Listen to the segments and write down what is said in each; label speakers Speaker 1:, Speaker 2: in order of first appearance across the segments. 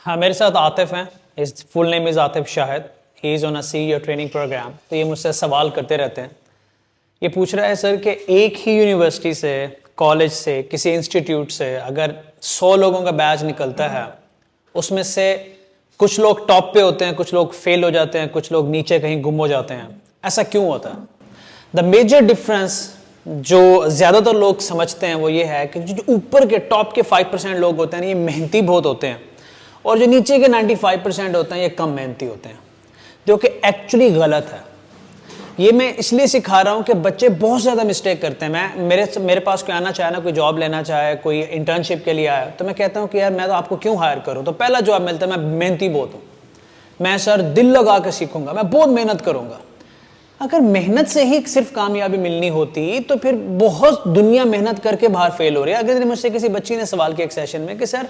Speaker 1: हाँ, मेरे साथ आतिफ हैं। His full name is Atif Shahid. He is on a CEO training program. तो ये मुझसे सवाल करते रहते हैं। ये पूछ रहा है सर कि एक ही यूनिवर्सिटी से, कॉलेज से, किसी इंस्टीट्यूट से अगर 100 लोगों का बैच निकलता है, उसमें से कुछ लोग टॉप पे होते हैं, कुछ लोग फेल हो जाते हैं, कुछ लोग नीचे कहीं गुम हो जाते हैं, ऐसा क्यों होता है? द मेजर डिफरेंस जो ज़्यादातर लोग समझते हैं वो ये है कि जो ऊपर के टॉप के 5% लोग होते हैं, ये मेहनती बहुत होते हैं, और जो नीचे के 95% होते हैं ये कम मेहनती होते हैं, जो कि एक्चुअली गलत है। ये मैं इसलिए सिखा रहा हूँ कि बच्चे बहुत ज़्यादा मिस्टेक करते हैं। मेरे पास कोई आना चाहे ना, कोई जॉब लेना चाहे, कोई इंटर्नशिप के लिए आया, तो मैं कहता हूँ कि यार मैं तो आपको क्यों हायर करूँ? तो पहला जवाब मिलता है मैं मेहनती बहुत हूँ, मैं सर दिल लगा कर सीखूंगा, मैं बहुत मेहनत करूँगा। अगर मेहनत से ही सिर्फ कामयाबी मिलनी होती तो फिर बहुत दुनिया मेहनत करके बाहर फेल हो रही है। अगर मुझसे किसी बच्ची ने सवाल किया एक सेशन में कि सर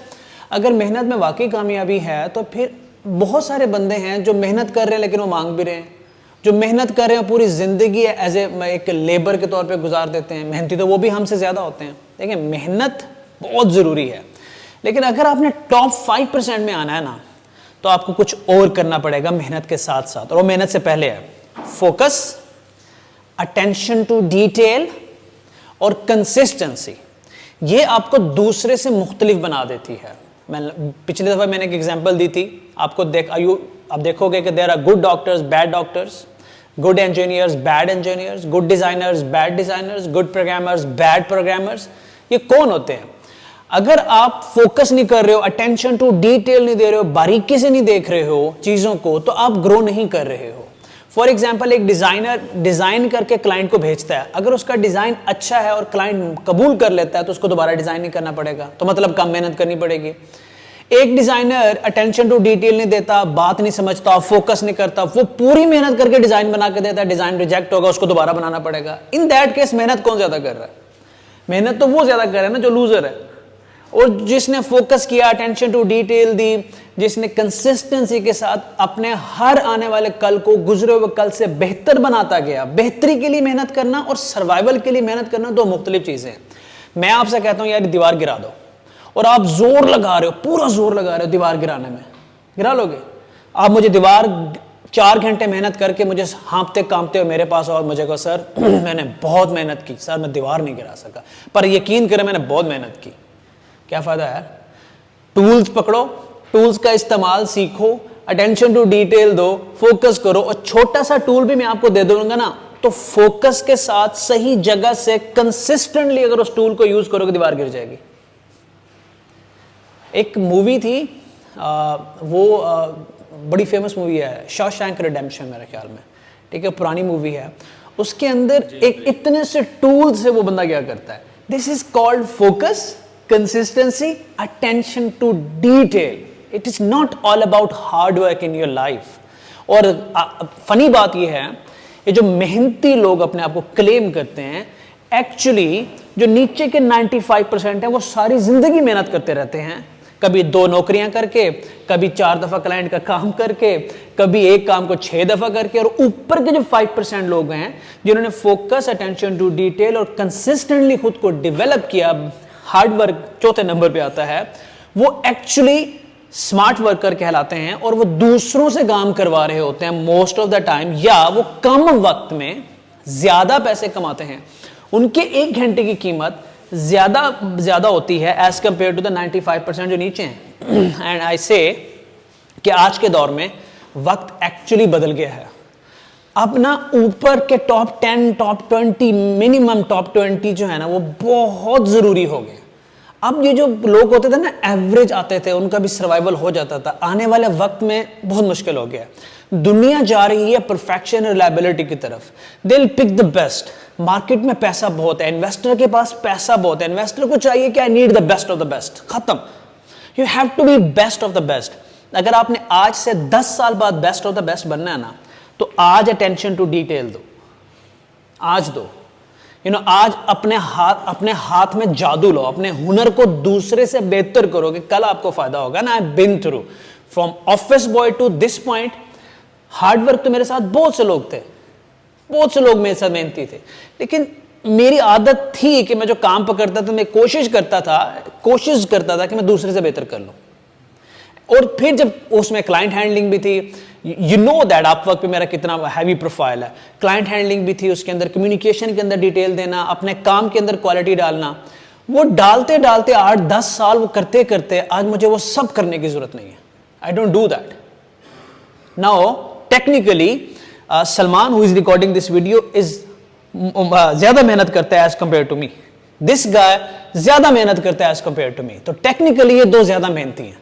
Speaker 1: अगर मेहनत में वाकई कामयाबी है तो फिर बहुत सारे बंदे हैं जो मेहनत कर रहे हैं लेकिन वो मांग भी रहे हैं, जो मेहनत कर रहे हैं पूरी ज़िंदगी एज एक लेबर के तौर पे गुजार देते हैं, मेहनती तो वो भी हमसे ज़्यादा होते हैं। देखिए, मेहनत बहुत ज़रूरी है, लेकिन अगर आपने टॉप 5% में आना है ना, तो आपको कुछ और करना पड़ेगा मेहनत के साथ साथ। और वो मेहनत से पहले है फोकस, अटेंशन टू डिटेल और कंसिस्टेंसी। ये आपको दूसरे से मुख्तलिफ बना देती है। पिछली दफ़ा मैंने एक एग्जांपल दी थी आपको। आप देखोगे कि there are good doctors, bad doctors, good engineers, bad engineers, good designers, bad designers, good programmers, bad programmers. ये कौन होते हैं? अगर आप फोकस नहीं कर रहे हो, अटेंशन टू डिटेल नहीं दे रहे हो, बारीकी से नहीं देख रहे हो चीज़ों को, तो आप ग्रो नहीं कर रहे हो। फॉर एग्जाम्पल, एक डिज़ाइनर डिज़ाइन करके क्लाइंट को भेजता है, अगर उसका डिज़ाइन अच्छा है और क्लाइंट कबूल कर लेता है तो उसको दोबारा डिज़ाइन नहीं करना पड़ेगा, तो मतलब कम मेहनत करनी पड़ेगी। एक डिज़ाइनर अटेंशन टू डिटेल नहीं देता, बात नहीं समझता, फोकस नहीं करता, वो पूरी मेहनत करके डिज़ाइन बना के देता है, डिज़ाइन रिजेक्ट होगा, उसको दोबारा बनाना पड़ेगा। इन दैट केस मेहनत कौन ज़्यादा कर रहा है? मेहनत तो वो ज़्यादा कर रहा है ना जो लूज़र है। और जिसने फोकस किया, अटेंशन टू डिटेल दी, जिसने कंसिस्टेंसी के साथ अपने हर आने वाले कल को गुजरे हुए कल से बेहतर बनाता गया। बेहतरी के लिए मेहनत करना और सर्वाइवल के लिए मेहनत करना दो मुख्तलिफ चीजें हैं। मैं आपसे कहता हूं यार दीवार गिरा दो, और आप जोर लगा रहे हो, पूरा जोर लगा रहे हो दीवार गिराने में, गिरा लोगे? आप मुझे दीवार 4 घंटे मेहनत करके मुझे हाँपते कांपते हो मेरे पास और मुझे कहो सर मैंने बहुत मेहनत की, सर मैं दीवार नहीं गिरा सका, पर यकीन करें मैंने बहुत मेहनत की। क्या फायदा है? टूल्स पकड़ो, टूल्स का इस्तेमाल सीखो, अटेंशन टू डिटेल दो, फोकस करो। और छोटा सा टूल भी मैं आपको दे दूंगा ना, तो फोकस के साथ सही जगह से कंसिस्टेंटली अगर उस टूल को यूज करोगे दीवार गिर जाएगी। एक मूवी थी बड़ी फेमस मूवी है, शॉशैंक रिडेम्पशन मेरे ख्याल में, ठीक है, पुरानी मूवी है। उसके अंदर एक इतने से टूल से वो बंदा क्या करता है, this is called focus, consistency, attention to detail. It is not all about hard work in your life. और फनी बात यह है, ये जो मेहनती लोग अपने आप को क्लेम करते हैं, एक्चुअली जो नीचे के 95% हैं वो सारी जिंदगी मेहनत करते रहते हैं, कभी 2 नौकरियां करके, कभी 4 दफा क्लाइंट का काम करके, कभी एक काम को 6 दफा करके। और ऊपर के जो 5% लोग हैं जिन्होंने फोकस, अटेंशन टू डिटेल और कंसिस्टेंटली खुद को डेवलप किया, हार्ड वर्क चौथे नंबर पे आता है, वो एक्चुअली स्मार्ट वर्कर कहलाते हैं। और वो दूसरों से काम करवा रहे होते हैं मोस्ट ऑफ द टाइम, या वो कम वक्त में ज्यादा पैसे कमाते हैं। उनके 1 घंटे की कीमत ज्यादा होती है एज कंपेयर टू द 95% जो नीचे हैं। एंड आई से कि आज के दौर में वक्त एक्चुअली बदल गया है। अब ना ऊपर के टॉप 10, टॉप 20, मिनिमम टॉप 20 जो है ना, वो बहुत जरूरी हो गए। अब ये जो लोग होते थे ना, एवरेज आते थे, उनका भी सर्वाइवल हो जाता था। आने वाले वक्त में बहुत मुश्किल हो गया। दुनिया जा रही है परफेक्शन और रिलायबिलिटी की तरफ। They will pick the best. Market में पैसा बहुत है, इन्वेस्टर के पास पैसा बहुत है। इन्वेस्टर को चाहिए कि I need the best of the best, खत्म। You have to be best of the best. अगर आपने आज से 10 साल बाद बेस्ट ऑफ द बेस्ट बनना है ना, तो आज अटेंशन टू डिटेल दो, आज दो। आज अपने हाथ में जादू लो, अपने हुनर को दूसरे से बेहतर करोगे, कल आपको फायदा होगा ना। I been through from office boy to this point. Hard work तो मेरे साथ बहुत से लोग थे, बहुत से लोग मेरे साथ मेहनती थे, लेकिन मेरी आदत थी कि मैं जो काम पकड़ता था मैं कोशिश करता था कि मैं दूसरे से बेहतर कर लूं। और फिर जब उसमें क्लाइंट हैंडलिंग भी थी, यू नो दैट अपवर्क पे मेरा कितना हैवी प्रोफाइल है, क्लाइंट हैंडलिंग भी थी, उसके अंदर कम्युनिकेशन के अंदर डिटेल देना, अपने काम के अंदर क्वालिटी डालना, वो डालते डालते 8-10 साल वो करते करते आज मुझे वो सब करने की जरूरत नहीं है. I don't do that. Now technically Salman who is recording this video is ज्यादा मेहनत करता है as compared to me. This guy ज्यादा मेहनत करता है एज कंपेयर टू मी. तो टेक्निकली ये दो ज्यादा मेहनती हैं,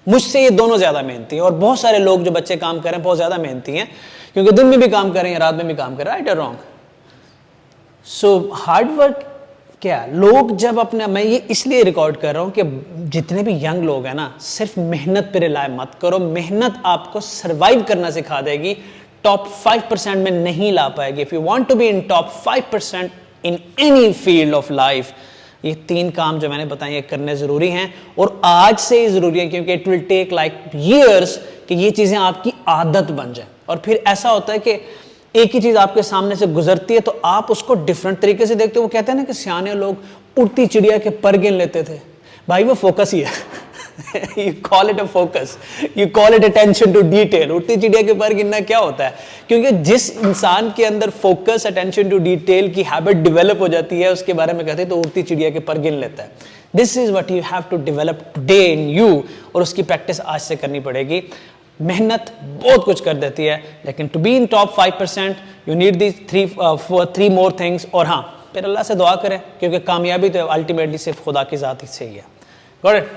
Speaker 1: मुझसे ये दोनों ज्यादा मेहनती हैं. और बहुत सारे लोग जो बच्चे काम कर रहे हैं बहुत ज्यादा मेहनती हैं, क्योंकि दिन में भी काम कर रहे हैं, रात में भी काम कर रहे हैं. राइट और रॉन्ग? सो हार्डवर्क क्या लोग जब अपने, मैं ये इसलिए रिकॉर्ड कर रहा हूं कि जितने भी यंग लोग हैं ना, सिर्फ मेहनत पे रिलाय मत करो. मेहनत आपको सरवाइव करना सिखा देगी, टॉप 5% में नहीं ला पाएगी. If you want to be in top 5% in any field of life, ये 3 काम जो मैंने बताए ये करने जरूरी हैं, और आज से ही जरूरी है, क्योंकि it will take like years कि ये चीजें आपकी आदत बन जाए. और फिर ऐसा होता है कि एक ही चीज आपके सामने से गुजरती है तो आप उसको डिफरेंट तरीके से देखते हो. वो कहते हैं ना कि सियाने लोग उड़ती चिड़िया के पर गिन लेते थे. भाई वो फोकस ही है. You call it a focus, you call it attention to detail. उड़ती चिड़िया के पर गिनना क्या होता है? क्योंकि जिस इंसान के अंदर फोकस, अटेंशन टू डिटेल की हैबिट डेवलप हो जाती है, उसके बारे में कहते हैं तो उड़ती चिड़िया के पर गिन लेता है. This is what you have to develop today in you, और उसकी प्रैक्टिस आज से करनी पड़ेगी. मेहनत बहुत कुछ कर देती है, लेकिन to be in top 5% you need these 3 more things. और हाँ, फिर अल्लाह से दुआ करें, क्योंकि कामयाबी तो अल्टीमेटली सिर्फ खुदा की ज़ात से ही है. Got it?